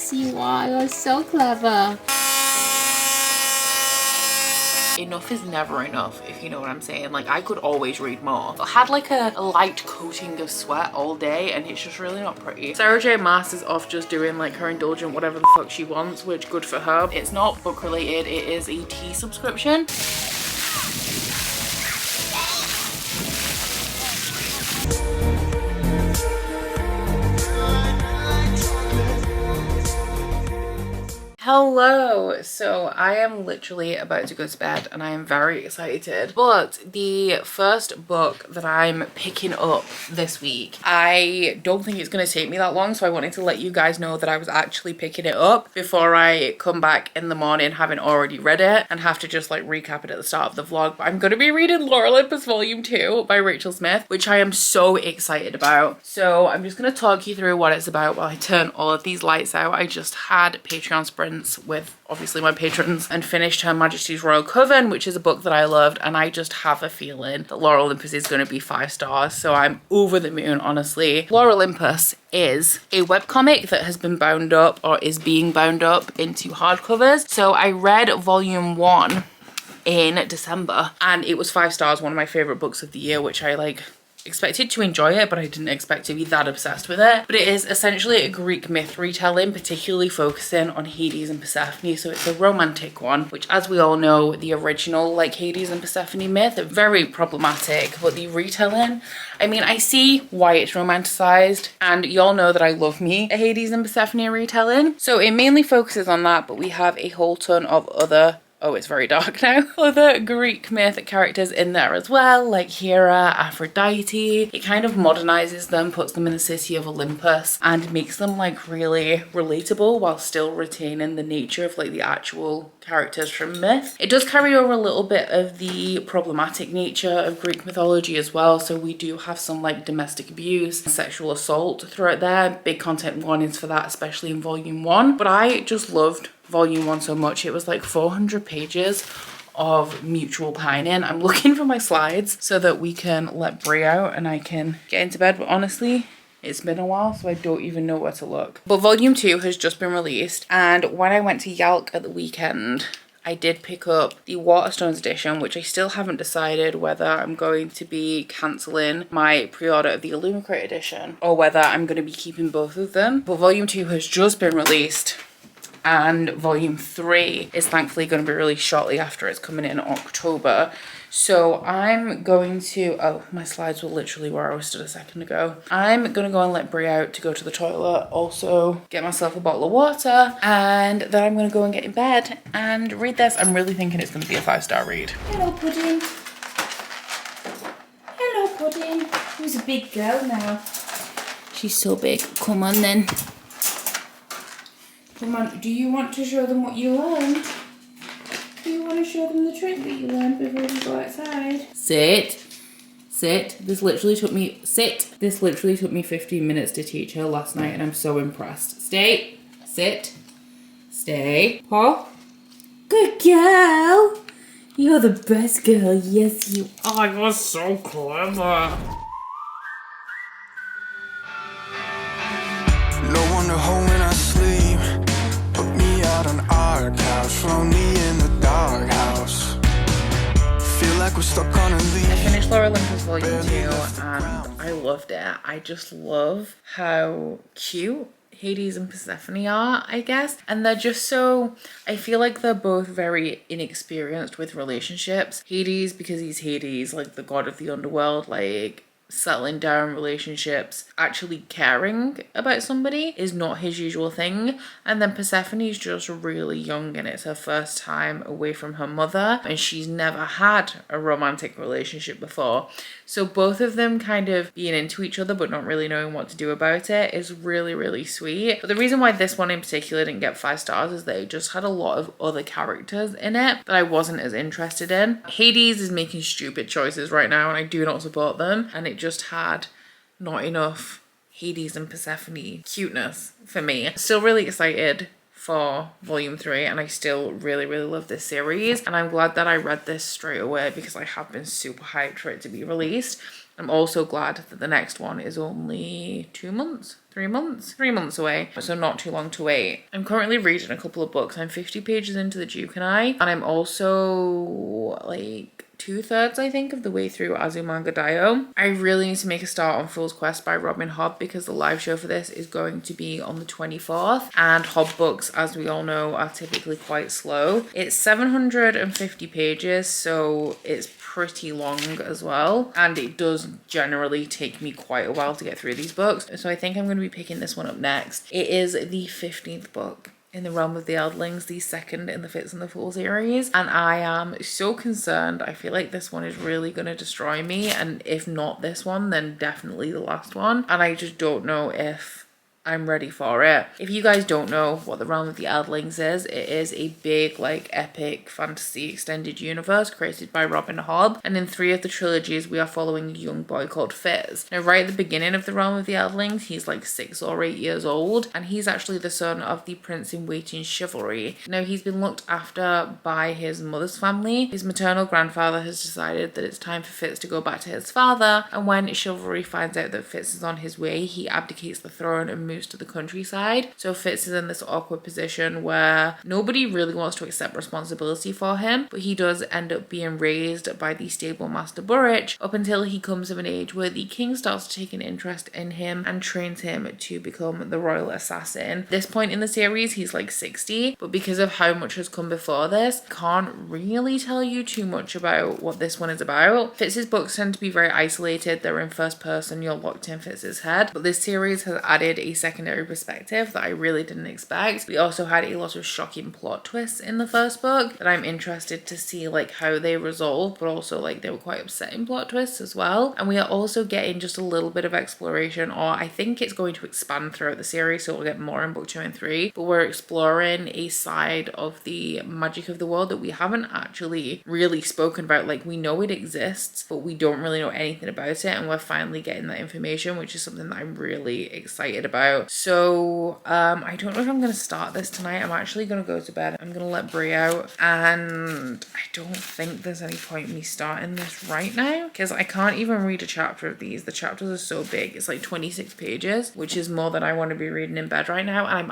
Yes, you are. You're so clever. Enough is never enough, if you know what I'm saying. Like, I could always read more. I had like a light coating of sweat all day and it's just really not pretty. Sarah J Maas is off just doing like her indulgent whatever the fuck she wants, which good for her. It's not book related, it is a tea subscription. Hello, so I am literally about to go to bed and I am very excited, but the first book that I'm picking up this week, I don't think it's going to take me that long, so I wanted to let you guys know that I was actually picking it up before I come back in the morning having already read it and have to just like recap it at the start of the vlog. But I'm going to be reading Lore Olympus Volume 2 by Rachel Smith, which I am so excited about. So I'm just going to talk you through what it's about while I turn all of these lights out. I just had Patreon sprints with obviously my patrons and finished Her Majesty's Royal Coven, which is a book that I loved, and I just have a feeling that Lore Olympus is going to be 5 stars, so I'm over the moon, honestly. Lore Olympus is a webcomic that has been bound up or is being bound up into hardcovers. So I read volume 1 in December and it was 5 stars, one of my favorite books of the year, which I like expected to enjoy it, but I didn't expect to be that obsessed with it. But it is essentially a Greek myth retelling, particularly focusing on Hades and Persephone. So it's a romantic one, which, as we all know, the original like Hades and Persephone myth are very problematic, but the retelling, I mean, I see why it's romanticized, and y'all know that I love me a Hades and Persephone retelling. So it mainly focuses on that, but we have a whole ton of other, oh, it's very dark now, other Greek myth characters in there as well, like Hera, Aphrodite. It kind of modernizes them, puts them in the city of Olympus, and makes them like really relatable while still retaining the nature of like the actual characters from myth. It does carry over a little bit of the problematic nature of Greek mythology as well, so we do have some like domestic abuse and sexual assault throughout there. Big content warnings for that, especially in volume 1. But I just loved volume 1 so much. It was like 400 pages of mutual pining. I'm looking for my slides so that we can let Brie out and I can get into bed, but honestly it's been a while, so I don't even know where to look. But volume 2 has just been released, and when I went to Yalk at the weekend, I did pick up the Waterstones edition, which I still haven't decided whether I'm going to be cancelling my pre-order of the Illumicrate edition or whether I'm going to be keeping both of them. But volume 2 has just been released, and volume 3 is thankfully going to be released shortly after. It's coming in October. So I'm going to, oh, my slides were literally where I was stood a second ago. I'm going to go and let Brie out to go to the toilet, also get myself a bottle of water, and then I'm going to go and get in bed and read this. I'm really thinking it's going to be a 5-star read. Hello, Pudding. Hello, Pudding. Who's a big girl now? She's so big. Come on then. Come on, do you want to show them what you learned? Do you want to show them the trick that you learned before you go outside? Sit. Sit. This literally took me 15 minutes to teach her last night and I'm so impressed. Stay. Sit. Stay. Paw. Good girl. You're the best girl. Yes, you are. You're so clever. No one to hold when I sleep. Put me out on our couch. Throw me in the doghouse. Feel like we're stuck on a leash. I finished Lore Olympus Volume 2 and I loved it. I just love how cute Hades and Persephone are, I guess. And they're just so, I feel like they're both very inexperienced with relationships. Hades, because he's Hades, like the god of the underworld, like settling down relationships, actually caring about somebody is not his usual thing. And then Persephone's just really young and it's her first time away from her mother and she's never had a romantic relationship before. So both of them kind of being into each other but not really knowing what to do about it is really, really sweet. But the reason why this one in particular didn't get 5 stars is that it just had a lot of other characters in it that I wasn't as interested in. Hades is making stupid choices right now and I do not support them, and it just had not enough Hades and Persephone cuteness for me. Still really excited for volume 3 and I still really, really love this series, and I'm glad that I read this straight away because I have been super hyped for it to be released. I'm also glad that the next one is only 2 months 3 months? 3 months away, so not too long to wait. I'm currently reading a couple of books. I'm 50 pages into The Duke and I, and I'm also like 2/3, I think, of the way through Azumanga Daioh. I really need to make a start on Fool's Quest by Robin Hobb because the live show for this is going to be on the 24th, and Hobb books, as we all know, are typically quite slow. It's 750 pages, so it's pretty long as well, and it does generally take me quite a while to get through these books, so I think I'm going to be picking this one up next. It is the 15th book in the Realm of the Eldlings, the second in the Fits and the Fool series, and I am so concerned. I feel like this one is really going to destroy me, and if not this one, then definitely the last one, and I just don't know if I'm ready for it. If you guys don't know what the Realm of the Eldlings is, it is a big, like, epic fantasy extended universe created by Robin Hobb, and in 3 of the trilogies we are following a young boy called Fizz. Now, right at the beginning of the Realm of the Eldlings, he's like 6 or 8 years old, and he's actually the son of the Prince-in-Waiting Chivalry. Now, he's been looked after by his mother's family. His maternal grandfather has decided that it's time for Fitz to go back to his father, and when Chivalry finds out that Fitz is on his way, he abdicates the throne and moves to the countryside. So Fitz is in this awkward position where nobody really wants to accept responsibility for him, but he does end up being raised by the stable master Burrich up until he comes of an age where the king starts to take an interest in him and trains him to become the royal assassin. At this point in the series, he's like 60, but because of how much has come before this, can't really tell you too much about what this one is about. Fitz's books tend to be very isolated. They're in first person, you're locked in Fitz's head, but this series has added a secondary perspective that I really didn't expect. We also had a lot of shocking plot twists in the first book that I'm interested to see like how they resolve, but also like they were quite upsetting plot twists as well. And we are also getting just a little bit of exploration, or I think it's going to expand throughout the series, so we'll get more in book 2 and 3, but we're exploring a side of the magic of the world that we haven't actually really spoken about. Like, we know it exists, but we don't really know anything about it, and we're finally getting that information, which is something that I'm really excited about. So I don't know if I'm going to start this tonight. I'm actually going to go to bed. I'm going to let Brie out, and I don't think there's any point in me starting this right now because I can't even read a chapter of these. The chapters are so big. It's like 26 pages, which is more than I want to be reading in bed right now, and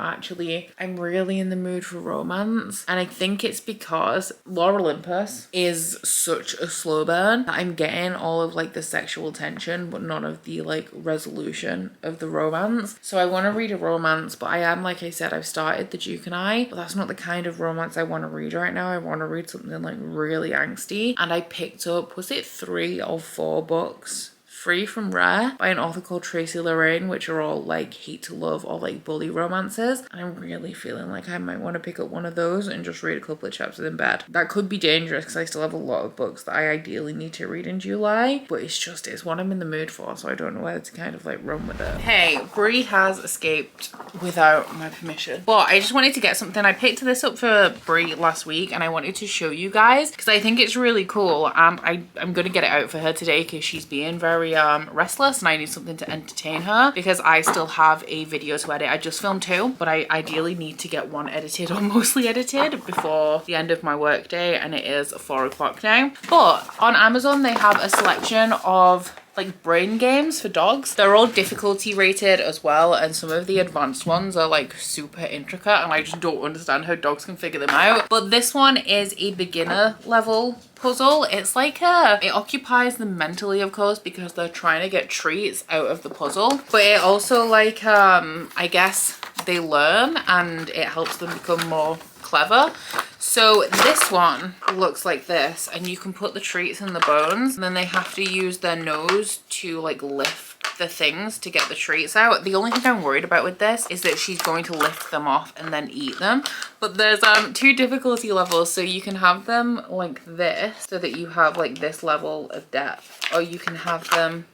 I'm really in the mood for romance, and I think it's because Lore Olympus is such a slow burn that I'm getting all of like the sexual tension but none of the like resolution of the romance. So I want to read a romance, but I am, like I said, I've started The Duke and I, but that's not the kind of romance I want to read right now. I want to read something like really angsty, and I picked up, was it 3 or 4 books free from Rare by an author called Tracy Lorraine, which are all like hate to love or like bully romances, and I'm really feeling like I might want to pick up one of those and just read a couple of chapters in bed. That could be dangerous because I still have a lot of books that I ideally need to read in July, but it's what I'm in the mood for, so I don't know whether to kind of like run with it. Hey, Brie has escaped without my permission, but I just wanted to get something. I picked this up for Brie last week and I wanted to show you guys because I think it's really cool, and I'm gonna get it out for her today because she's being very restless and I need something to entertain her because I still have a video to edit. I just filmed 2, but I ideally need to get 1 edited or mostly edited before the end of my work day, and it is 4 o'clock now. But on Amazon they have a selection of like brain games for dogs. They're all difficulty rated as well, and some of the advanced ones are like super intricate and I just don't understand how dogs can figure them out. But this one is a beginner level puzzle. It's like it occupies them mentally, of course, because they're trying to get treats out of the puzzle, but it also like I guess they learn and it helps them become more clever. So this one looks like this, and you can put the treats in the bones, and then they have to use their nose to like lift the things to get the treats out. The only thing I'm worried about with this is that she's going to lift them off and then eat them. But there's 2 difficulty levels, so you can have them like this so that you have like this level of depth, or you can have them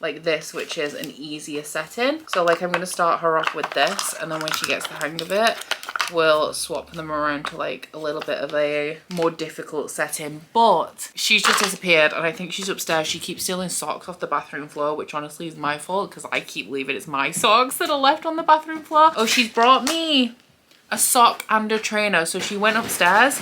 like this, which is an easier setting. So like I'm going to start her off with this, and then when she gets the hang of it, we'll swap them around to like a little bit of a more difficult setting. But she's just disappeared, and I think she's upstairs. She keeps stealing socks off the bathroom floor, which honestly is my fault because I keep leaving it's my socks that are left on the bathroom floor. Oh, she's brought me a sock and a trainer. So she went upstairs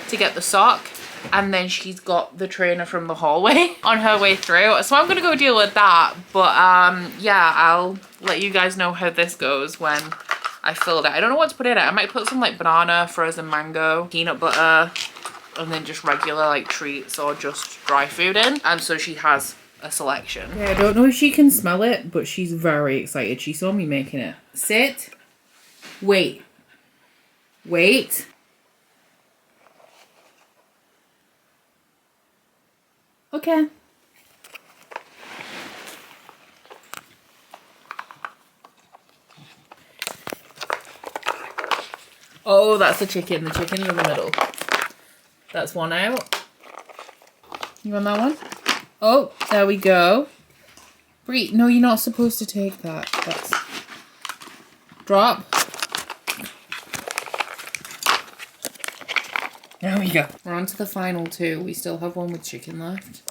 to get the sock and then she's got the trainer from the hallway on her way through. So I'm gonna go deal with that. But yeah, I'll let you guys know how this goes when I filled it. I don't know what to put in it. I might put some like banana, frozen mango, peanut butter, and then just regular like treats or just dry food in. And so she has a selection. Yeah, I don't know if she can smell it, but she's very excited. She saw me making it. Sit. Wait. Wait. Okay. Oh, that's the chicken. The chicken's in the middle. That's one out. You want that one? Oh, there we go. Brie, no, you're not supposed to take that. That's... Drop. There we go. We're on to the final two. We still have one with chicken left.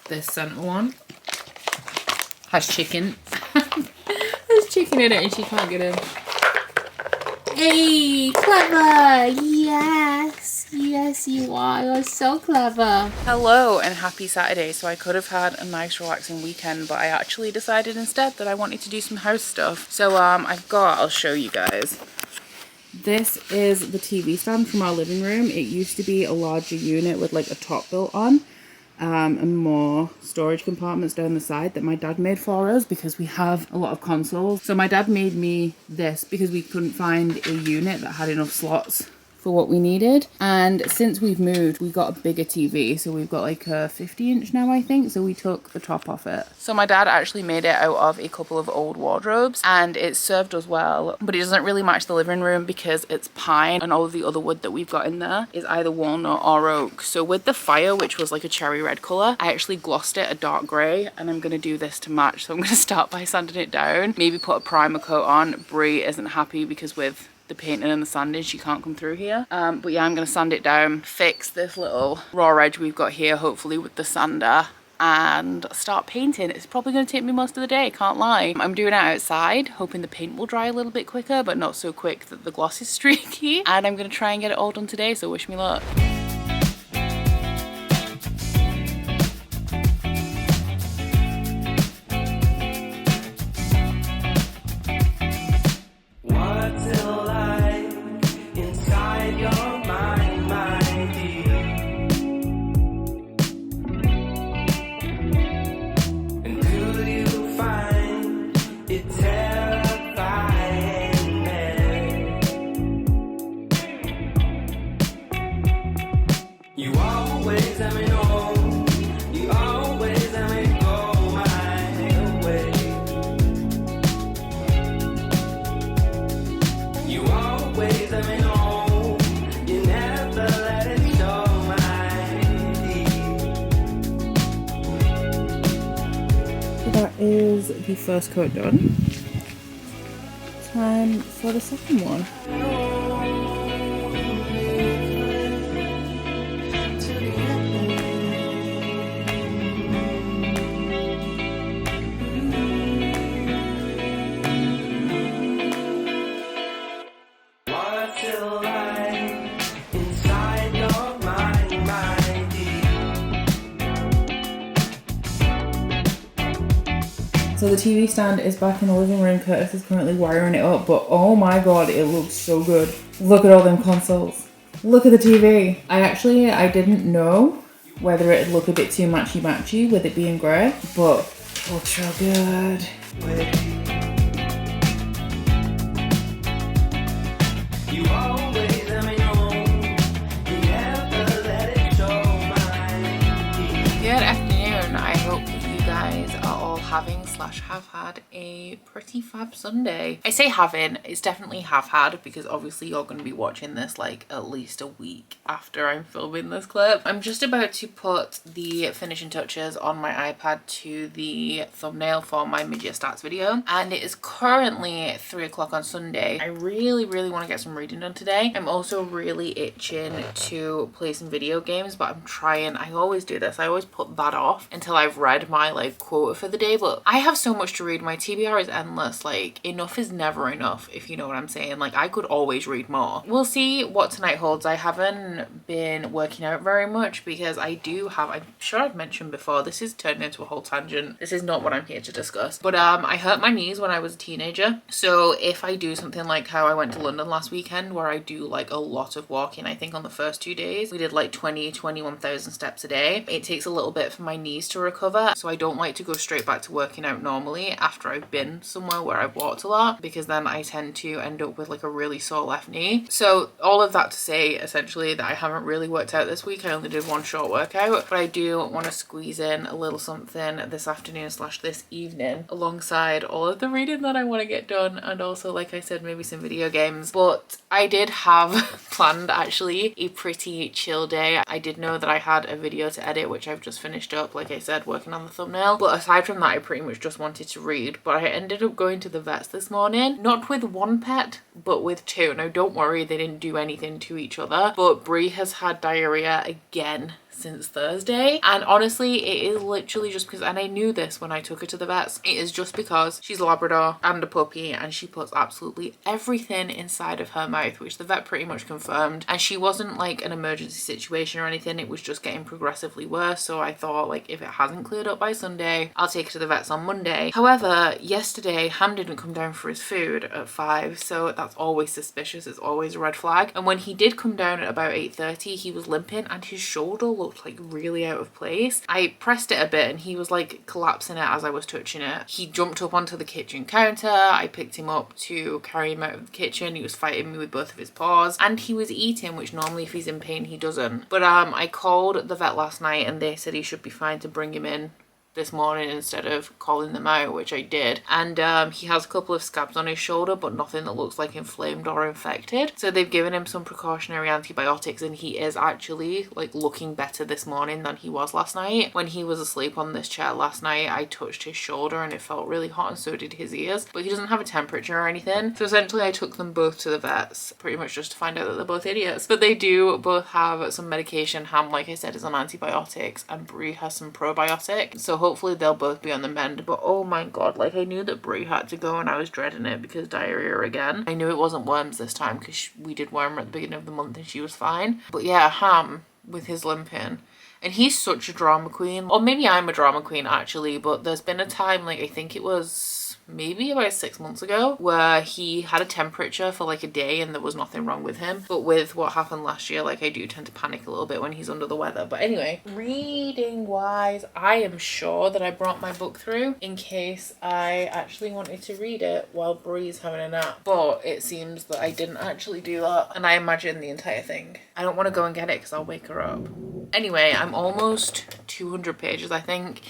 This center one has chicken. There's chicken in it and she can't get in. Hey, clever! Yes! Yes, you are. You're so clever. Hello and happy Saturday. So I could have had a nice relaxing weekend, but I actually decided instead that I wanted to do some house stuff. So I'll show you guys. This is the TV stand from our living room. It used to be a larger unit with like a top built on. And more storage compartments down the side that my dad made for us because we have a lot of consoles. So my dad made me this because we couldn't find a unit that had enough slots for what we needed. And since we've moved, we got a bigger TV. So we've got like a 50-inch now, I think. So we took the top off it. So my dad actually made it out of a couple of old wardrobes and it served us well, but it doesn't really match the living room because it's pine and all of the other wood that we've got in there is either walnut or oak. So with the fire, which was like a cherry red color, I actually glossed it a dark gray and I'm going to do this to match. So I'm going to start by sanding it down, maybe put a primer coat on. Brie isn't happy because with the painting and the sanding she can't come through here, but yeah, I'm gonna sand it down, fix this little raw edge we've got here hopefully with the sander, and start painting. It's probably going to take me most of the day, can't lie. I'm doing it outside hoping the paint will dry a little bit quicker, but not so quick that the gloss is streaky, and I'm going to try and get it all done today, so wish me luck. That is the first coat done. Time for the second one. So the TV stand is back in the living room. Curtis is currently wiring it up, but oh my god, it looks so good. Look at all them consoles. Look at the TV. I didn't know whether it'd look a bit too matchy-matchy with it being grey, but it looks so good. Good afternoon. I hope you guys are all having / have had a pretty fab Sunday. I say having, it's definitely have had because obviously you're going to be watching this like at least a week after I'm filming this clip. I'm just about to put the finishing touches on my iPad to the thumbnail for my mid-year stats video, and it is currently 3 o'clock on Sunday. I really want to get some reading done today. I'm also really itching to play some video games, but I'm trying, I always do this, I always put that off until I've read my like quota for the day, but I have so much to read. My TBR is endless. Like, enough is never enough, if you know what I'm saying. Like, I could always read more. We'll see what tonight holds. I haven't been working out very much because I'm sure I've mentioned before, this is turned into a whole tangent. This is not what I'm here to discuss. But I hurt my knees when I was a teenager. So if I do something like how I went to London last weekend, where I do like a lot of walking, I think on the first 2 days, we did like 21,000 steps a day. It takes a little bit for my knees to recover. So I don't like to go straight back to working out normally after I've been somewhere where I've walked a lot, because then I tend to end up with like a really sore left knee. So all of that to say essentially that I haven't really worked out this week. I only did one short workout, but I do want to squeeze in a little something this afternoon / this evening alongside all of the reading that I want to get done, and also, like I said, maybe some video games. But I did have planned actually a pretty chill day. I did know that I had a video to edit, which I've just finished up, like I said, working on the thumbnail. But aside from that, I pretty much just wanted to read. But I ended up going to the vets this morning, not with one pet, but with two. Now don't worry, they didn't do anything to each other, but Brie has had diarrhea again since Thursday, and honestly it is literally just because, and I knew this when I took her to the vets, it is just because she's a Labrador and a puppy and she puts absolutely everything inside of her mouth, which the vet pretty much confirmed. And she wasn't like an emergency situation or anything, it was just getting progressively worse. So I thought, like, if it hasn't cleared up by Sunday, I'll take her to the vets on Monday. However, yesterday Ham didn't come down for his food at 5, so that's always suspicious. It's always a red flag. And when he did come down at about 8:30, he was limping and his shoulder looked like really out of place. I pressed it a bit and he was like collapsing it as I was touching it. He jumped up onto the kitchen counter. I picked him up to carry him out of the kitchen. He was fighting me with both of his paws and he was eating, which normally if he's in pain he doesn't. But I called the vet last night and they said he should be fine to bring him in this morning instead of calling them out, which I did. And he has a couple of scabs on his shoulder, but nothing that looks like inflamed or infected. So they've given him some precautionary antibiotics and he is actually like looking better this morning than he was last night. When he was asleep on this chair last night, I touched his shoulder and it felt really hot, and so did his ears, but he doesn't have a temperature or anything. So essentially I took them both to the vets pretty much just to find out that they're both idiots. But they do both have some medication. Ham, like I said, is on antibiotics and Brie has some probiotic. So hopefully they'll both be on the mend. But oh my god, like I knew that Brie had to go and I was dreading it because diarrhea again. I knew it wasn't worms this time because we did worm her at the beginning of the month and she was fine. But yeah, Ham with his limping. And he's such a drama queen. Or maybe I'm a drama queen actually, but there's been a time, like I think it was maybe about 6 months ago, where he had a temperature for like a day and there was nothing wrong with him. But with what happened last year, like I do tend to panic a little bit when he's under the weather. But anyway, reading wise, I am sure that I brought my book through in case I actually wanted to read it while Brie's having a nap. But it seems that I didn't actually do that, and I imagine the entire thing. I don't want to go and get it because I'll wake her up. Anyway, I'm almost 200 pages I think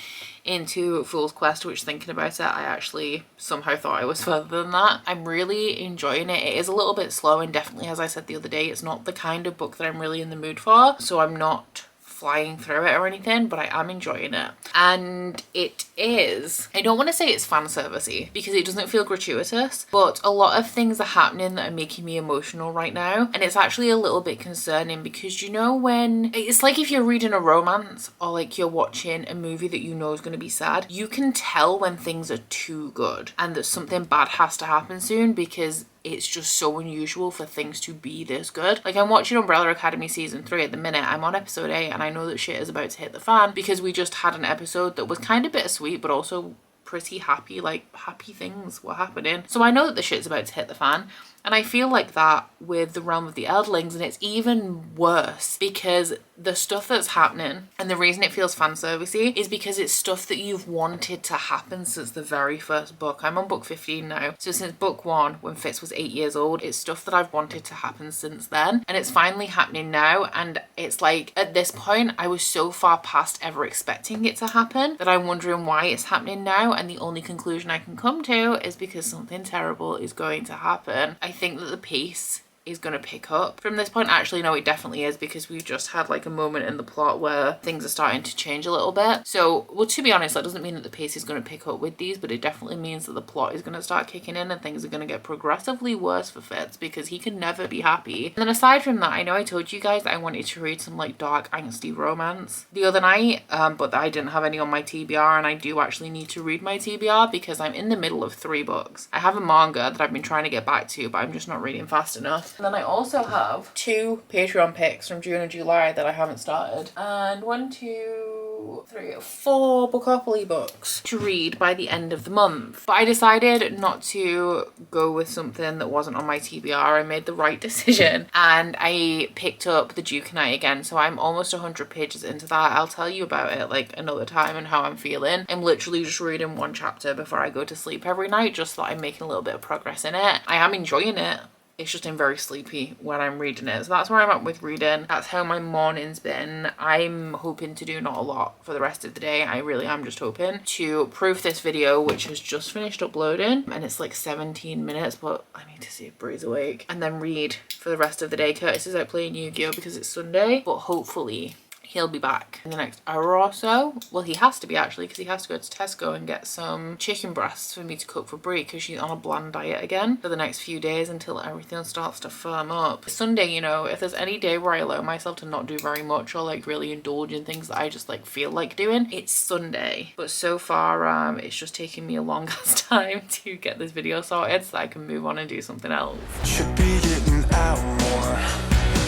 into Fool's Quest, which thinking about it, I actually somehow thought I was further than that. I'm really enjoying it. It is a little bit slow and definitely, as I said the other day, it's not the kind of book that I'm really in the mood for. So I'm not flying through it or anything, but I am enjoying it. And it is, I don't want to say it's fan servicey because it doesn't feel gratuitous, but a lot of things are happening that are making me emotional right now, and it's actually a little bit concerning because you know when it's like if you're reading a romance or like you're watching a movie that you know is going to be sad, you can tell when things are too good and that something bad has to happen soon because it's just so unusual for things to be this good. Like I'm watching Umbrella Academy season 3 at the minute. I'm on episode 8 and I know that shit is about to hit the fan because we just had an episode that was kind of bittersweet but also pretty happy, like happy things were happening. So I know that the shit's about to hit the fan. And I feel like that with The Realm of the Eldlings, and it's even worse because the stuff that's happening, and the reason it feels fan servicey is because it's stuff that you've wanted to happen since the very first book. I'm on book 15 now. So since book 1, when Fitz was 8 years old, it's stuff that I've wanted to happen since then. And it's finally happening now. And it's like, at this point, I was so far past ever expecting it to happen that I'm wondering why it's happening now. And the only conclusion I can come to is because something terrible is going to happen. I think that the pace is going to pick up from this point. Actually, no, it definitely is, because we've just had like a moment in the plot where things are starting to change a little bit. So, well, to be honest, that doesn't mean that the pace is going to pick up with these, but it definitely means that the plot is going to start kicking in and things are going to get progressively worse for Fitz, because he can never be happy. And then aside from that, I know I told you guys that I wanted to read some like dark, angsty romance the other night, but I didn't have any on my TBR, and I do actually need to read my TBR because I'm in the middle of 3 books. I have a manga that I've been trying to get back to, but I'm just not reading fast enough. And then I also have 2 Patreon picks from June and July that I haven't started, and 1, 2, 3, 4 Bookopoly books to read by the end of the month. But I decided not to go with something that wasn't on my TBR. I made the right decision and I picked up The Duke and I again. So I'm almost 100 pages into that. I'll tell you about it like another time and how I'm feeling. I'm literally just reading 1 chapter before I go to sleep every night, just so that I'm making a little bit of progress in it. I am enjoying it. It's just I'm very sleepy when I'm reading it. So that's where I'm at with reading. That's how my morning's been. I'm hoping to do not a lot for the rest of the day. I really am just hoping to proof this video, which has just finished uploading. And it's like 17 minutes, but I need to see if Brie's awake. And then read for the rest of the day. Curtis is out playing Yu-Gi-Oh! Because it's Sunday. But hopefully he'll be back in the next hour or so. Well, he has to be actually, because he has to go to Tesco and get some chicken breasts for me to cook for Brie, because she's on a bland diet again for the next few days until everything starts to firm up. Sunday, you know, if there's any day where I allow myself to not do very much or like really indulge in things that I just like feel like doing, it's Sunday. But so far it's just taking me a long ass time to get this video sorted so that I can move on and do something else. Should be getting out more.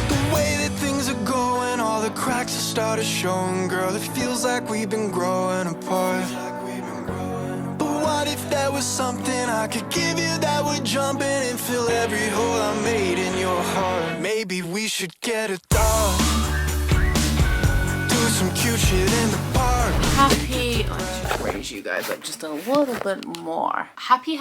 The way that things are going, all the cracks have started showing. Girl, it feels like we've been growing apart. But what if there was something I could give you that would jump in and fill every hole I made in your heart? Maybe we should get a dog, do some cute shit in the park. Happy, let's just raise you guys up just a little bit more. Happy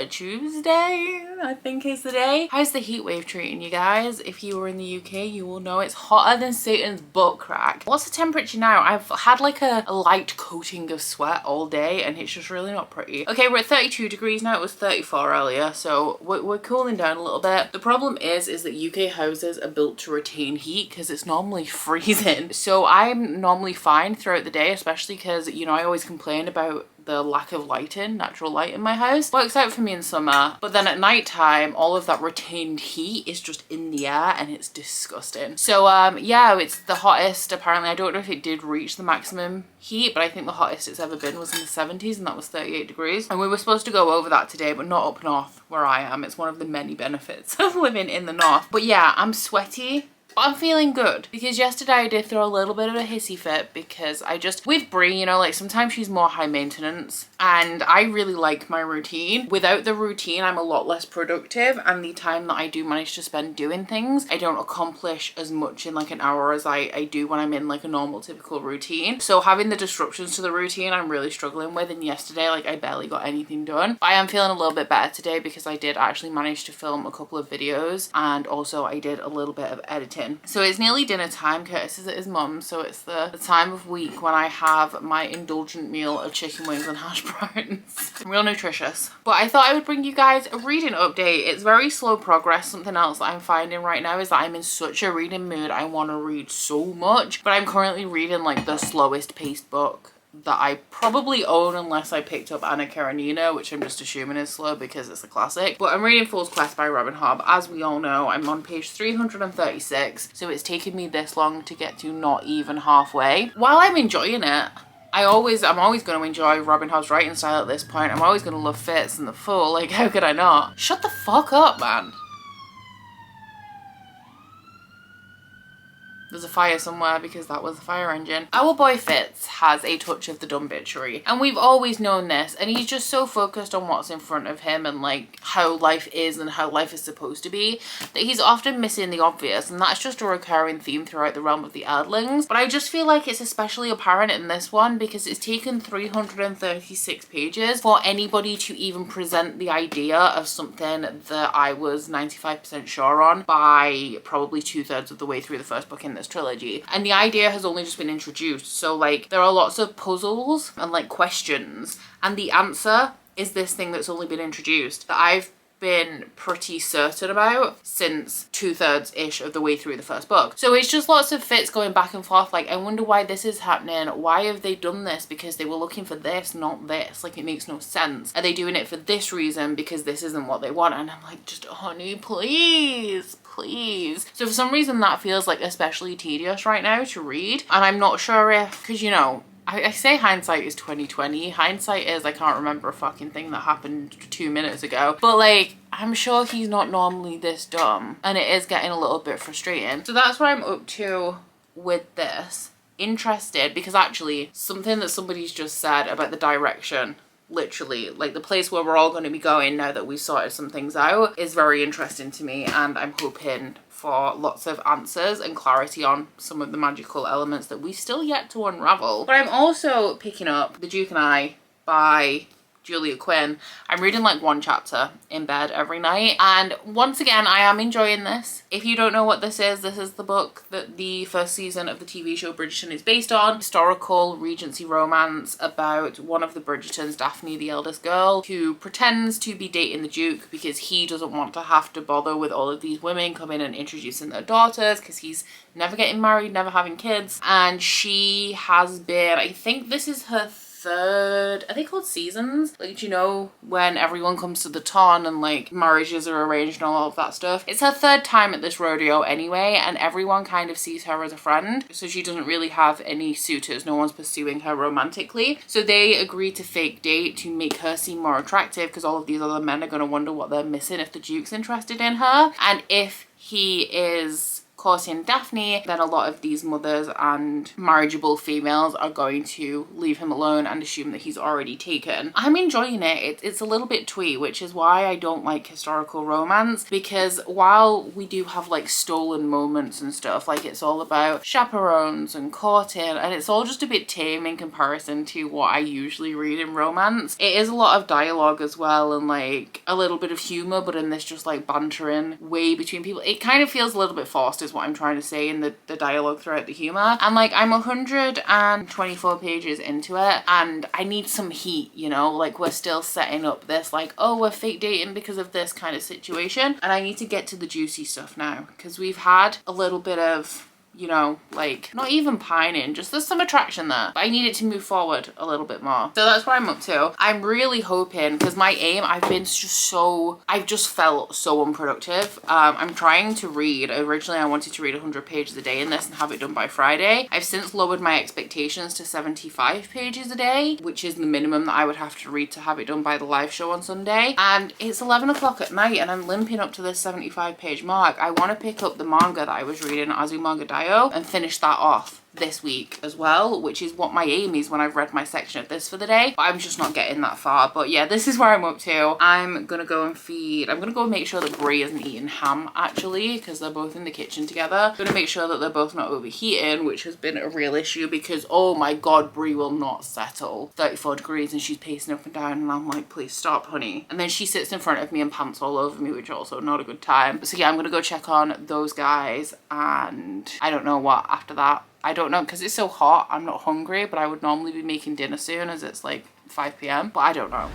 Tuesday, I think is the day. How's the heat wave treating you guys? If you were in the UK, you will know it's hotter than Satan's butt crack. What's the temperature now? I've had like a light coating of sweat all day and it's just really not pretty. Okay, we're at 32 degrees now. It was 34 earlier, so we're cooling down a little bit. The problem is that UK houses are built to retain heat because it's normally freezing. So I'm normally fine throughout the day, especially because, you know, I always complain about the lack of lighting, natural light in my house. Works out for me in summer, but then at night time, all of that retained heat is just in the air and it's disgusting. So yeah, it's the hottest apparently. I don't know if it did reach the maximum heat, but I think the hottest it's ever been was in the 70s and that was 38 degrees. And we were supposed to go over that today, but not up north where I am. It's one of the many benefits of living in the north. But yeah, I'm sweaty. I'm feeling good because yesterday I did throw a little bit of a hissy fit because I just, with Brie, you know, like sometimes she's more high maintenance and I really like my routine. Without the routine, I'm a lot less productive, and the time that I do manage to spend doing things, I don't accomplish as much in like an hour as I do when I'm in like a normal typical routine. So having the disruptions to the routine, I'm really struggling with, and yesterday like I barely got anything done. But I am feeling a little bit better today because I did actually manage to film a couple of videos and also I did a little bit of editing. So it's nearly dinner time. Curtis is at his mum's, so it's the time of week when I have my indulgent meal of chicken wings and hash browns. Real nutritious. But I thought I would bring you guys a reading update. It's very slow progress. Something else that I'm finding right now is that I'm in such a reading mood. I want to read so much, but I'm currently reading like the slowest paced book that I probably own unless I picked up Anna Karenina, which I'm just assuming is slow because it's a classic. But I'm reading Fool's Quest by Robin Hobb. As we all know, I'm on page 336, so it's taken me this long to get to not even halfway. While I'm enjoying it, I'm always going to enjoy Robin Hobb's writing style at this point. I'm always going to love Fitz and the Fool. Like, how could I not? Shut the fuck up, man. There's a fire somewhere because that was the fire engine. Our boy Fitz has a touch of the dumb bitchery, and we've always known this, and he's just so focused on what's in front of him and like how life is and how life is supposed to be that he's often missing the obvious, and that's just a recurring theme throughout the realm of the Earthlings. But I just feel like it's especially apparent in this one because it's taken 336 pages for anybody to even present the idea of something that I was 95% sure on by probably 2/3 of the way through the first book in this trilogy, and the idea has only just been introduced. So like there are lots of puzzles and like questions, and the answer is this thing that's only been introduced that I've been pretty certain about since 2/3-ish of the way through the first book. So it's just lots of fits going back and forth. Like, I wonder why this is happening. Why have they done this? Because they were looking for this, not this. Like, it makes no sense. Are they doing it for this reason because this isn't what they want? And I'm like, just honey, please, please. So for some reason that feels like especially tedious right now to read. And I'm not sure if, because you know, I say hindsight is 20/20. Hindsight is I can't remember a fucking thing that happened 2 minutes ago. But like, I'm sure he's not normally this dumb. And it is getting a little bit frustrating. So that's what I'm up to with this. Interested, because actually something that somebody's just said about the direction, literally, like the place where we're all going to be going now that we've sorted some things out, is very interesting to me. And I'm hoping for lots of answers and clarity on some of the magical elements that we still yet to unravel. But I'm also picking up The Duke and I by Julia Quinn. I'm reading like one chapter in bed every night, and once again I am enjoying this. If you don't know what this is the book that the first season of the TV show Bridgerton is based on. Historical Regency romance about one of the Bridgertons, Daphne, the eldest girl, who pretends to be dating the Duke because he doesn't want to have to bother with all of these women coming and introducing their daughters, because he's never getting married, never having kids. And she has been, I think this is her third, are they called seasons? Like, you know, when everyone comes to the ton and like marriages are arranged and all of that stuff. It's her third time at this rodeo anyway, and everyone kind of sees her as a friend. So she doesn't really have any suitors. No one's pursuing her romantically. So they agree to fake date to make her seem more attractive, because all of these other men are going to wonder what they're missing if the Duke's interested in her. And if he is courting Daphne, then a lot of these mothers and marriageable females are going to leave him alone and assume that he's already taken. I'm enjoying it. It's a little bit twee, which is why I don't like historical romance, because while we do have like stolen moments and stuff, like it's all about chaperones and courting, and it's all just a bit tame in comparison to what I usually read in romance. It is a lot of dialogue as well, and like a little bit of humor, but in this just like bantering way between people. It kind of feels a little bit forced is what I'm trying to say in the dialogue throughout the humor. And like, I'm 124 pages into it and I need some heat, you know, like we're still setting up this like, oh, we're fake dating because of this kind of situation, and I need to get to the juicy stuff now, because we've had a little bit of, you know, like not even pining, just there's some attraction there, but I need it to move forward a little bit more. So that's what I'm up to. I'm really hoping, because my aim, I've just felt so unproductive. I'm trying to read, originally I wanted to read 100 pages a day in this and have it done by Friday. I've since lowered my expectations to 75 pages a day, which is the minimum that I would have to read to have it done by the live show on Sunday. And it's 11 o'clock at night and I'm limping up to this 75 page mark. I want to pick up the manga that I was reading, Azumanga Daioh, and finish that off this week as well, which is what my aim is when I've read my section of this for the day, but I'm just not getting that far. But yeah, this is where I'm up to. I'm gonna go and make sure that Brie isn't eating ham, actually, because they're both in the kitchen together. I'm gonna make sure that they're both not overheating, which has been a real issue, because oh my god, Brie will not settle 34 degrees and she's pacing up and down, and I'm like, please stop, honey. And then she sits in front of me and pants all over me, which is also not a good time. So yeah, I'm gonna go check on those guys, and I don't know what after that. I don't know, because it's so hot, I'm not hungry, but I would normally be making dinner soon as it's like 5 p.m, but I don't know.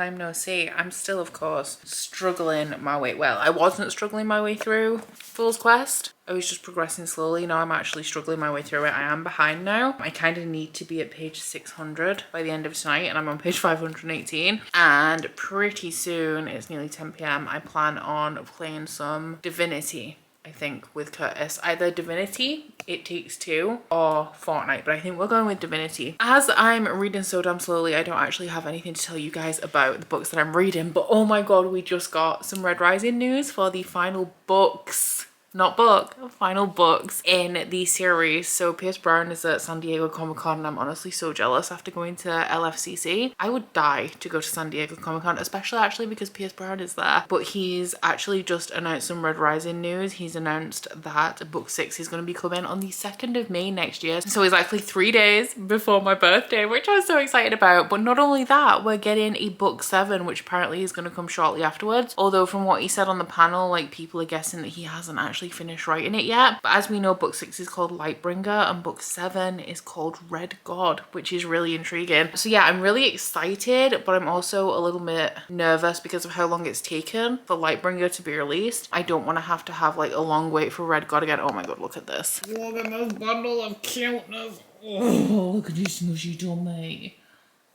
time no see. I'm still, of course, struggling my way. Well, I wasn't struggling my way through Fool's Quest. I was just progressing slowly. Now I'm actually struggling my way through it. I am behind now. I kind of need to be at page 600 by the end of tonight, and I'm on page 518. And pretty soon, it's nearly 10 p.m. I plan on playing some Divinity, I think, with Curtis. Either Divinity, It Takes Two, or Fortnite, but I think we're going with Divinity. As I'm reading so damn slowly, I don't actually have anything to tell you guys about the books that I'm reading, but oh my god, we just got some Red Rising news for the final books. Not book, final books in the series. So Pierce Brown is at San Diego Comic-Con and I'm honestly so jealous after going to LFCC. I would die to go to San Diego Comic-Con, especially actually because Pierce Brown is there. But he's actually just announced some Red Rising news. He's announced that book 6 is going to be coming on the 2nd of May next year. So it's actually 3 days before my birthday, which I'm so excited about. But not only that, we're getting a book 7, which apparently is going to come shortly afterwards. Although from what he said on the panel, like, people are guessing that he hasn't actually finished writing it yet. But as we know, book 6 is called Lightbringer and book 7 is called Red God, which is really intriguing. So yeah, I'm really excited, but I'm also a little bit nervous because of how long it's taken for Lightbringer to be released. I don't want to have like a long wait for Red God again. Oh my god, look at this. Look at this bundle of cuteness. Oh, look at this smushy tummy.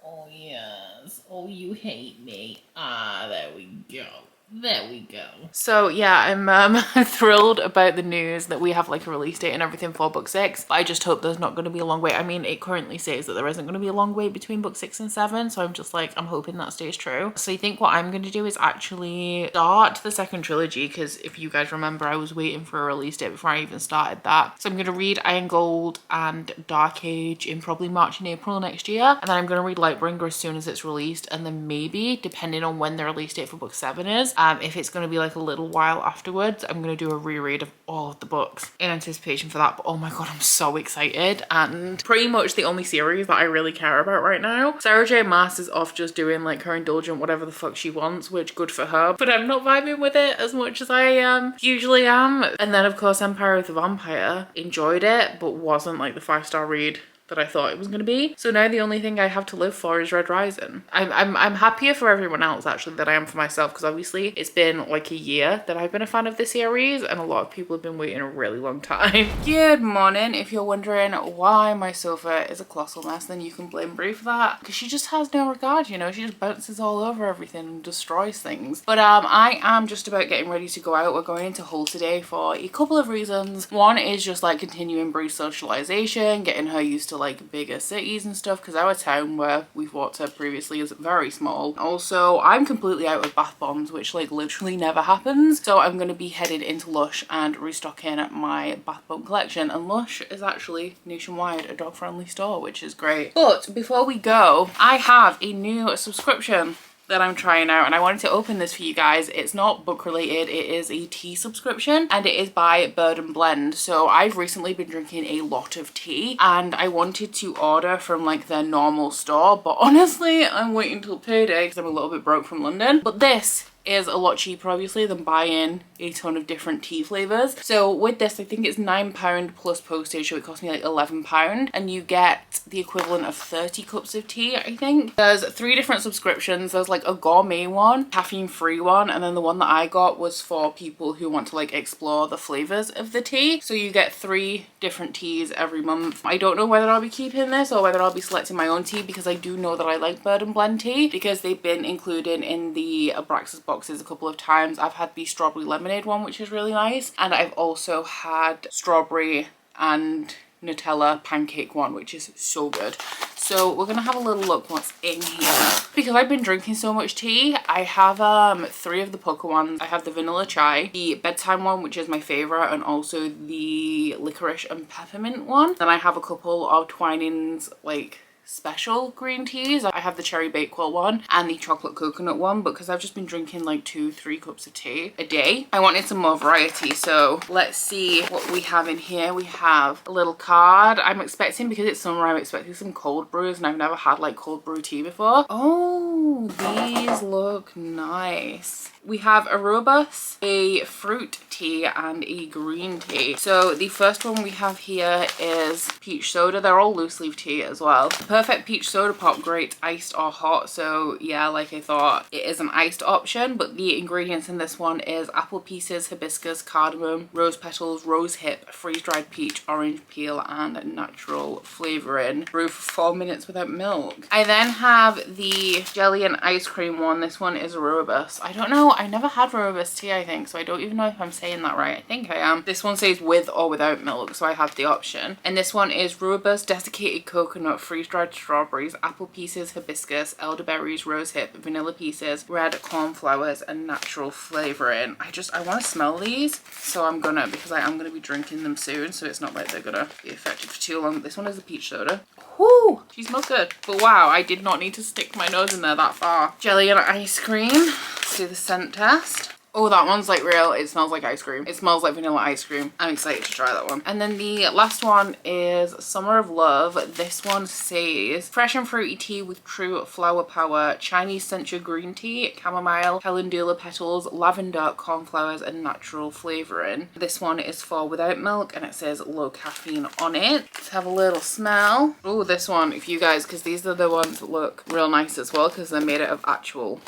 Oh yes. Oh, you hate me. Ah, there we go. There we go. So yeah, I'm thrilled about the news that we have like a release date and everything for book 6, but I just hope there's not going to be a long wait. I mean, it currently says that there isn't going to be a long wait between book 6 and 7, so I'm just like, I'm hoping that stays true. So I think what I'm going to do is actually start the second trilogy, because if you guys remember, I was waiting for a release date before I even started that. So I'm going to read Iron Gold and Dark Age in probably March and April next year, and then I'm going to read Lightbringer as soon as it's released, and then maybe, depending on when the release date for book 7 is, if it's going to be like a little while afterwards, I'm going to do a reread of all of the books in anticipation for that. But oh my god, I'm so excited. And pretty much the only series that I really care about right now. Sarah J Maas is off just doing like her indulgent whatever the fuck she wants, which good for her, but I'm not vibing with it as much as I usually am. And then of course Empire of the Vampire, enjoyed it, but wasn't like the 5-star read that I thought it was going to be. So now the only thing I have to live for is Red Rising. I'm happier for everyone else actually than I am for myself, because obviously it's been like a year that I've been a fan of this series and a lot of people have been waiting a really long time. Good morning. If you're wondering why my sofa is a colossal mess, then you can blame Brie for that, because she just has no regard, you know, she just bounces all over everything and destroys things. But I am just about getting ready to go out. We're going into Hull today for a couple of reasons. One is just like continuing Brie's socialization, getting her used to like bigger cities and stuff, because our town where we've walked to previously is very small. Also, I'm completely out of bath bombs, which like literally never happens, so I'm going to be headed into Lush and restocking my bath bomb collection. And Lush is actually nationwide a dog friendly store, which is great. But before we go, I have a new subscription that I'm trying out, and I wanted to open this for you guys. It's not book related, it is a tea subscription, and it is by Bird and Blend. So I've recently been drinking a lot of tea and I wanted to order from like their normal store, but honestly I'm waiting till payday because I'm a little bit broke from London. But this is a lot cheaper obviously than buying a ton of different tea flavors. So with this, I think it's £9 plus postage, so it cost me like £11, and you get the equivalent of 30 cups of tea, I think. There's 3 different subscriptions. There's like a gourmet one, caffeine free one, and then the one that I got was for people who want to like explore the flavors of the tea. So you get 3 different teas every month. I don't know whether I'll be keeping this or whether I'll be selecting my own tea, because I do know that I like Bird and Blend tea because they've been included in the Abraxas boxes a couple of times. I've had the strawberry lemonade one, which is really nice, and I've also had strawberry and Nutella pancake one, which is so good. So we're gonna have a little look what's in here. Because I've been drinking so much tea, I have 3 of the pucker ones. I have the vanilla chai, the bedtime one, which is my favorite, and also the licorice and peppermint one. Then I have a couple of Twinings like special green teas. I have the cherry bakewell one and the chocolate coconut one, because I've just been drinking like 2-3 cups of tea a day. I wanted some more variety, so let's see what we have in here. We have a little card. I'm expecting, because it's summer, I'm expecting some cold brews, and I've never had like cold brew tea before. Oh, these look nice. We have a Robust, a fruit tea, and a green tea. So the first one we have here is peach soda. They're all loose leaf tea as well. The perfect peach soda pop, great iced or hot. So yeah, like I thought, it is an iced option, but the ingredients in this one is apple pieces, hibiscus, cardamom, rose petals, rose hip, freeze-dried peach, orange peel, and natural flavoring. Brew for 4 minutes without milk. I then have the jelly and ice cream one. This one is rooibos. I don't know, I never had rooibos tea, I think, so I don't even know if I'm saying that right. I think I am. This one says with or without milk, so I have the option. And this one is rooibos, desiccated coconut, freeze-dried strawberries, apple pieces, hibiscus, elderberries, rosehip, vanilla pieces, red cornflowers, and natural flavoring. I want to smell these, so I'm gonna, because I am gonna be drinking them soon, so it's not like they're gonna be effective for too long. This one is a peach soda. Whoo! She smells good. But wow, I did not need to stick my nose in there that far. Jelly and ice cream. Let's do the scent test. Oh, that one's like real. It smells like ice cream. It smells like vanilla ice cream. I'm excited to try that one. And then the last one is Summer of Love. This one says fresh and fruity tea with true flower power, Chinese sencha green tea, chamomile, calendula petals, lavender, cornflowers, and natural flavoring. This one is for without milk and it says low caffeine on it. Let's have a little smell. Oh, this one, if you guys, because these are the ones that look real nice as well because they're made out of actual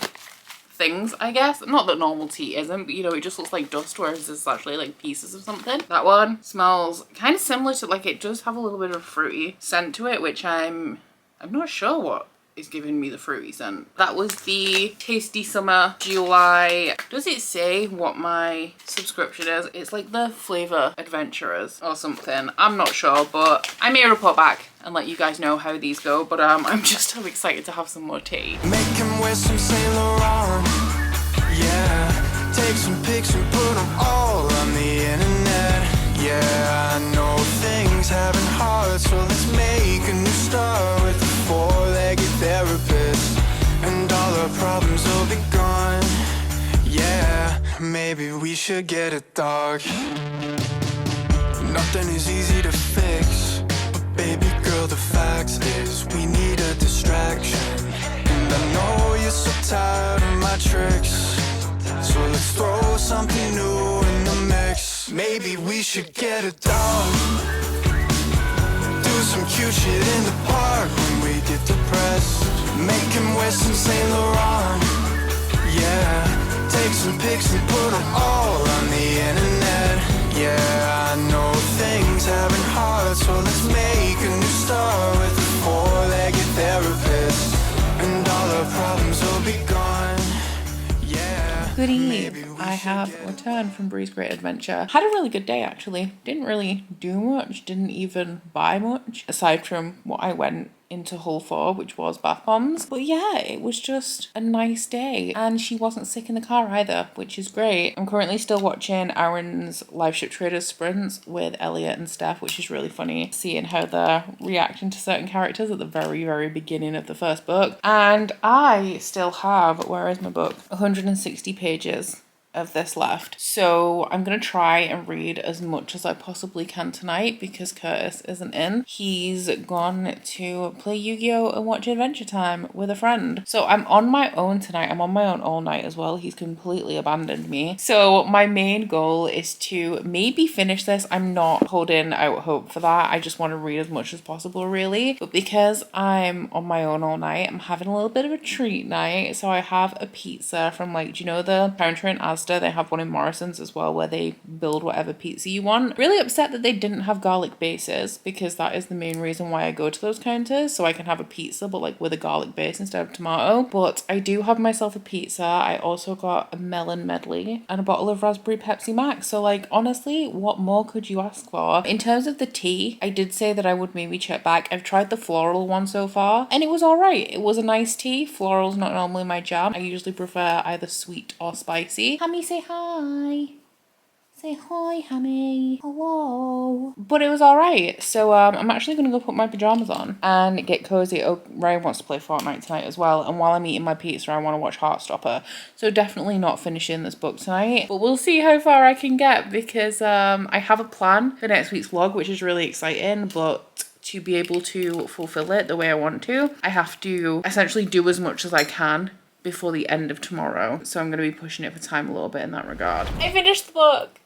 things, I guess. Not that normal tea isn't, but you know, it just looks like dust, whereas it's actually like pieces of something. That one smells kind of similar to, like, it does have a little bit of a fruity scent to it, which I'm not sure what is giving me the fruity scent. That was the Tasty Summer July. Does it say what my subscription is? It's like the Flavor Adventurers or something. I'm not sure, but I may report back and let you guys know how these go. But I'm just so excited to have some more tea. Make him wear some Saint Laurent, yeah. Take some pics and put them all on the internet. Yeah, I know things haven't hard, so let's make a new start with a four-legged therapist, and all our problems will be gone. Yeah, maybe we should get a dog. Nothing is easy to fix, but baby girl, the fact is we need a distraction. And I know you're so tired of my tricks, so let's throw something new in the mix. Maybe we should get a dog. Do some cute shit in the park when we get depressed. Make him wear some Saint Laurent, yeah. Take some pics and put them all on the internet. Yeah, I know things haven't hard, so let's make a new start with a four-legged therapist, and all our problems will be gone. Yeah. Good eve. I have returned from Brie's Great Adventure. Had a really good day actually. Didn't really do much, didn't even buy much aside from what I went into Hull for, which was bath bombs. But yeah, it was just a nice day, and she wasn't sick in the car either, which is great. I'm currently still watching Aaron's Live Ship Traders sprints with Elliot and Steph, which is really funny, seeing how they're reacting to certain characters at the very, very beginning of the first book. And I still have, where is my book? 160 pages of this left. So I'm gonna try and read as much as I possibly can tonight because Curtis isn't in. He's gone to play Yu-Gi-Oh! And watch Adventure Time with a friend. So I'm on my own tonight. I'm on my own all night as well. He's completely abandoned me. So my main goal is to maybe finish this. I'm not holding out hope for that. I just want to read as much as possible really. But because I'm on my own all night, I'm having a little bit of a treat night. So I have a pizza from, like, do you know the counter in Asda? They have one in Morrison's as well where they build whatever pizza you want. Really upset that they didn't have garlic bases because that is the main reason why I go to those counters, so I can have a pizza but like with a garlic base instead of tomato. But I do have myself a pizza. I also got a melon medley and a bottle of raspberry Pepsi Max. So like honestly, what more could you ask for? In terms of the tea, I did say that I would maybe check back. I've tried the floral one so far and it was alright. It was a nice tea. Floral's not normally my jam. I usually prefer either sweet or spicy. Hammy, say hi. Say hi, Hammy. Hello. But it was alright. So I'm actually going to go put my pajamas on and get cozy. Oh, Ryan wants to play Fortnite tonight as well. And while I'm eating my pizza, I want to watch Heartstopper. So definitely not finishing this book tonight. But we'll see how far I can get because I have a plan for next week's vlog, which is really exciting. But to be able to fulfill it the way I want to, I have to essentially do as much as I can before the end of tomorrow. So I'm going to be pushing it for time a little bit in that regard. I finished the book.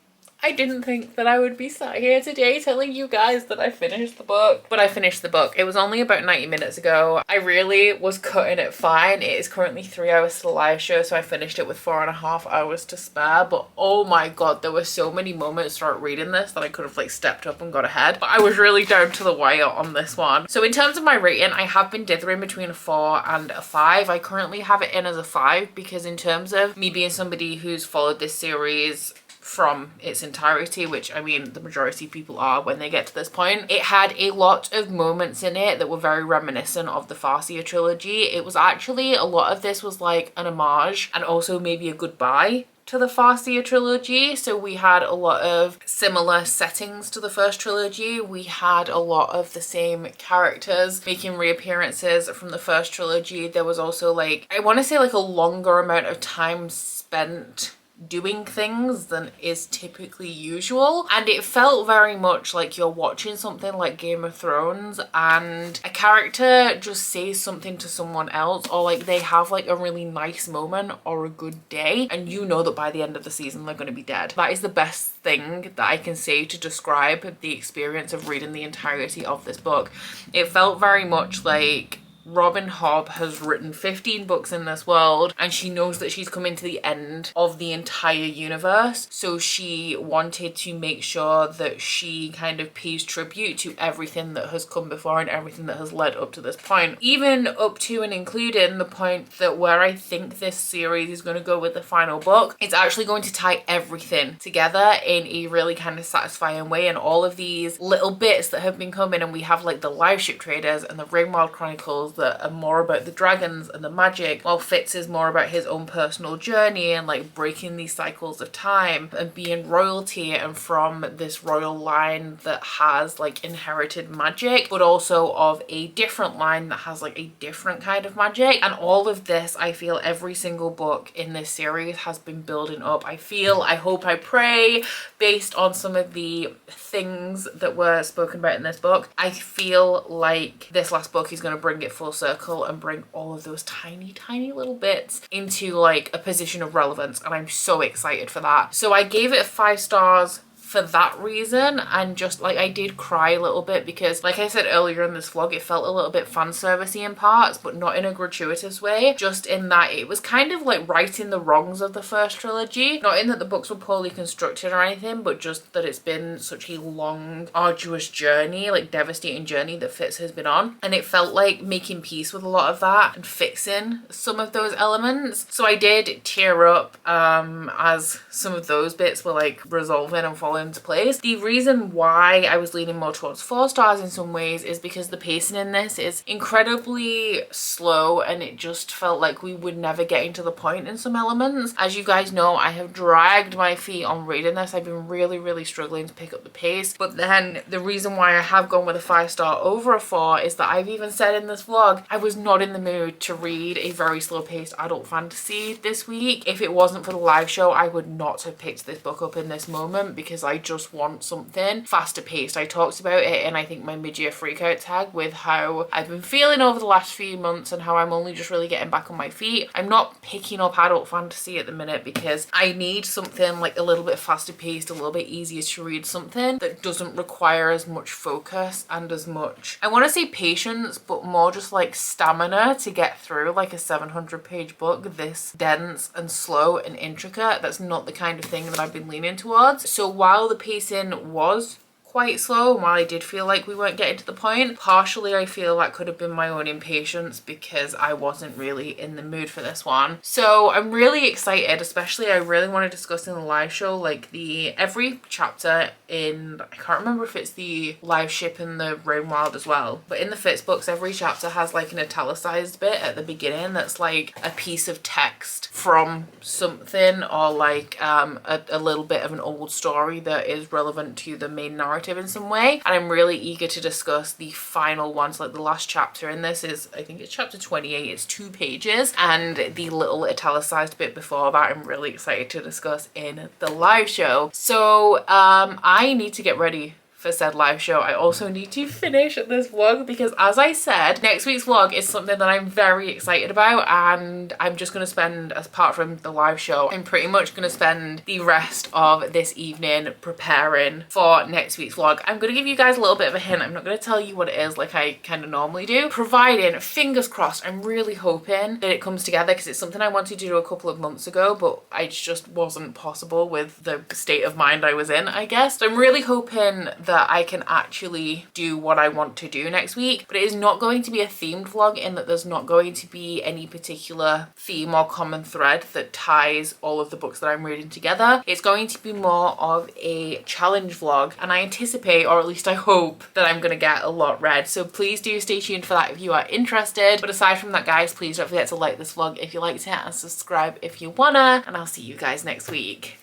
I didn't think that I would be sat here today telling you guys that I finished the book, but I finished the book. It was only about 90 minutes ago. I really was cutting it fine. It is currently 3 hours to the live show, so I finished it with 4.5 hours to spare, but oh my god, there were so many moments throughout reading this that I could have like stepped up and got ahead, but I was really down to the wire on this one. So in terms of my rating, I have been dithering between a 4 and a 5. I currently have it in as a 5 because in terms of me being somebody who's followed this series from its entirety, which I mean the majority of people are when they get to this point, it had a lot of moments in it that were very reminiscent of the Farseer trilogy. It was actually, a lot of this was like an homage and also maybe a goodbye to the Farseer trilogy. So we had a lot of similar settings to the first trilogy. We had a lot of the same characters making reappearances from the first trilogy. There was also like, I want to say like a longer amount of time spent doing things than is typically usual, and it felt very much like you're watching something like Game of Thrones and a character just says something to someone else, or like they have like a really nice moment or a good day, and you know that by the end of the season they're going to be dead. That is the best thing that I can say to describe the experience of reading the entirety of this book. It felt very much like Robin Hobb has written 15 books in this world and she knows that she's coming to the end of the entire universe, so she wanted to make sure that she kind of pays tribute to everything that has come before and everything that has led up to this point, even up to and including the point that where I think this series is going to go with the final book. It's actually going to tie everything together in a really kind of satisfying way, and all of these little bits that have been coming, and we have like the live ship traders and the Ringworld Chronicles that are more about the dragons and the magic, while Fitz is more about his own personal journey and like breaking these cycles of time and being royalty and from this royal line that has like inherited magic, but also of a different line that has like a different kind of magic. And all of this, I feel every single book in this series has been building up. I feel, I hope, I pray, based on some of the things that were spoken about in this book, I feel like this last book is going to bring it full circle and bring all of those tiny little bits into like a position of relevance, and I'm so excited for that. So I gave it 5 stars for that reason, and just like I did cry a little bit because like I said earlier in this vlog, it felt a little bit fan servicey in parts, but not in a gratuitous way, just in that it was kind of like righting the wrongs of the first trilogy, not in that the books were poorly constructed or anything, but just that it's been such a long arduous journey, like devastating journey that Fitz has been on, and it felt like making peace with a lot of that and fixing some of those elements. So I did tear up as some of those bits were like resolving and falling into place. The reason why I was leaning more towards 4 stars in some ways is because the pacing in this is incredibly slow, and it just felt like we would never get into the point in some elements. As you guys know, I have dragged my feet on reading this. I've been really struggling to pick up the pace, but then the reason why I have gone with a 5 star over a 4 is that I've even said in this vlog I was not in the mood to read a very slow paced adult fantasy this week. If it wasn't for the live show, I would not have picked this book up in this moment because I just want something faster paced. I talked about it in I think my mid-year freakout tag with how I've been feeling over the last few months and how I'm only just really getting back on my feet. I'm not picking up adult fantasy at the minute because I need something like a little bit faster paced, a little bit easier to read, something that doesn't require as much focus and as much, I want to say patience, but more just like stamina to get through like a 700-page book this dense and slow and intricate. That's not the kind of thing that I've been leaning towards. So while the pacing was quite slow, and while I did feel like we weren't getting to the point, partially I feel that could have been my own impatience because I wasn't really in the mood for this one. So I'm really excited, especially I really want to discuss in the live show like every chapter in, I can't remember if it's the live ship and the Ringworld as well, but in the Fitz books every chapter has like an italicized bit at the beginning that's like a piece of text from something, or like a little bit of an old story that is relevant to the main narrative in some way. And I'm really eager to discuss the final ones. Like the last chapter in this is, I think it's chapter 28, it's 2 pages, and the little italicized bit before that I'm really excited to discuss in the live show. So I need to get ready for for said live show, I also need to finish this vlog because, as I said, next week's vlog is something that I'm very excited about, and I'm just going to spend, apart from the live show, I'm pretty much going to spend the rest of this evening preparing for next week's vlog. I'm going to give you guys a little bit of a hint. I'm not going to tell you what it is like I kind of normally do, providing, fingers crossed, I'm really hoping that it comes together, because it's something I wanted to do a couple of months ago, but it just wasn't possible with the state of mind I was in, I guess. So I'm really hoping that I can actually do what I want to do next week, but it is not going to be a themed vlog in that there's not going to be any particular theme or common thread that ties all of the books that I'm reading together. It's going to be more of a challenge vlog, and I anticipate, or at least I hope, that I'm going to get a lot read. So please do stay tuned for that if you are interested. But aside from that, guys, please don't forget to like this vlog if you liked it, and subscribe if you wanna, and I'll see you guys next week.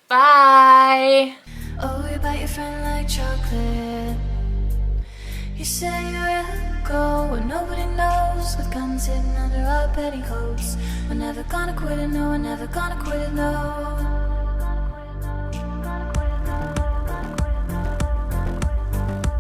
Bye! Oh, you bite your friend like chocolate. You say you'll go where nobody knows, with guns hidden under our petticoats. We're never gonna quit it, no, we're never gonna quit it, no.